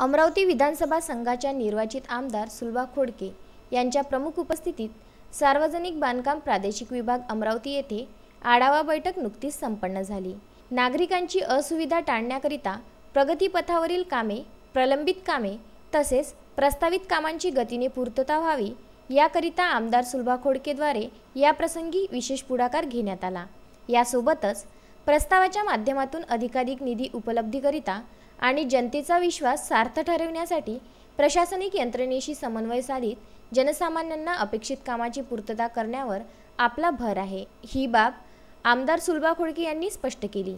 अमरावती विधानसभा संघाच्या निर्वाचित आमदार सुलभा खोडके यांच्या प्रमुख उपस्थितीत सार्वजनिक बांधकाम प्रादेशिक विभाग अमरावती येथे आढावा बैठक नुकतीच संपन्न झाली। नागरिकांची असुविधा टाळण्याकरिता प्रगतीपथावरील कामे, प्रलंबित कामे तसेच प्रस्तावित कामांची गतीने पूर्तता व्हावी याकरिता आमदार सुलभा खोडकेद्वारे या प्रसंगी विशेष पुढाकार घेण्यात आला। यासोबतच प्रस्तावाच्या माध्यमातून अधिकाधिक निधी उपलब्धीकरिता आणि जनतेचा विश्वास सार्थ ठरविण्यासाठी प्रशासनिक यंत्रणेशी समन्वय साधित जनसामान्यांना अपेक्षित कामाची पूर्तता करण्यावर आपला भर आहे, ही बाब आमदार सुलभा खोडके यांनी स्पष्ट केली।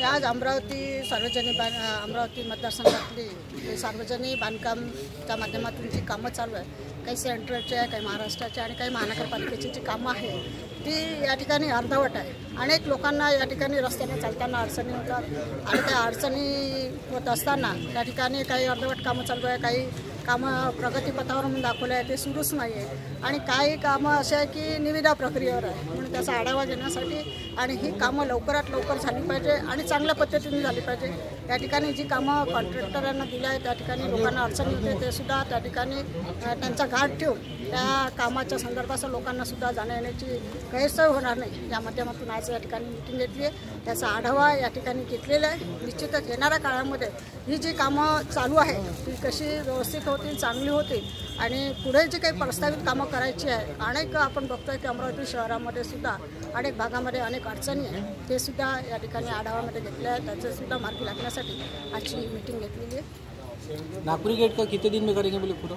आज अमरावती मतदारसंघातली सार्वजनिक बांधकामच्या माध्यमातून जी कामं चालू आहे, काही सेंट्रलचे आहे, काही महाराष्ट्राचे आणि काही महानगरपालिकेची जी कामं आहे ती या ठिकाणी अर्धवट आहे। अनेक लोकांना या ठिकाणी रस्त्याने चालताना अडचणी होतात आणि त्या अडचणी होत असताना त्या ठिकाणी काही अर्धवट कामं चालू आहे, काही कामं प्रगतीपथावर म्हणून दाखवलं आहे ते सुरूच नाही आहे आणि काही कामं असे आहे की निविदा प्रक्रियेवर आहे। म्हणून त्याचा आढावा घेण्यासाठी आणि ही कामं लवकरात लवकर झाली पाहिजे आणि चांगल्या पद्धतीने झाली पाहिजे। या ठिकाणी जी कामं कॉन्ट्रॅक्टरांना दिली आहे त्या ठिकाणी लोकांना अडचणी होते, ते सुद्धा त्या ठिकाणी त्यांचा गाठ ठेवून त्या कामाच्या संदर्भात लोकांना सुद्धा जाण्या येण्याची गैरसोय होणार नाही या माध्यमातून आज या ठिकाणी मीटिंग घेतली आहे। त्याचा आढावा या ठिकाणी घेतलेला आहे। निश्चितच येणाऱ्या काळामध्ये ही जी कामं चालू आहे ती कशी व्यवस्थित होतील, चांगली होतील आणि पुढे जी काही प्रस्तावित कामं करायची आहे, अनेक आपण बघतोय की अमरावती शहरामध्ये सुद्धा अनेक भागामध्ये अनेक अडचणी आहेत, ते सुद्धा या ठिकाणी आढावामध्ये घेतले आहे। त्याचे सुद्धा मार्गी लागण्यासाठी आजची मीटिंग घेतलेली आहे। नागपुरी गेट का कितने दिन में करेंगे बोले पूरा?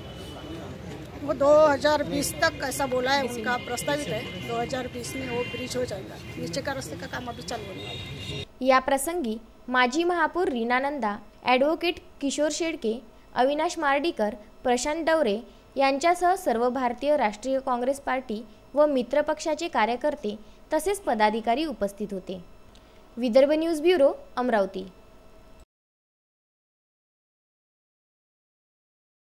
वो 2020 तक ऐसा बोला है, उनका प्रस्तावित है 2020 में वो ब्रिज हो जाएगा। नीचे का रास्ते का काम अभी चालू होने वाला है। या प्रसंगी माजी महापौर रीना नंदा, ॲडव्होकेट किशोर शेडके, अविनाश मार्डीकर, प्रशांत डवरे यांच्यासह सर्व भारतीय राष्ट्रीय काँग्रेस पार्टी व मित्र पक्षाचे कार्यकर्ते तसेच पदाधिकारी उपस्थित होते। Vidarbha news bureau, Amravati.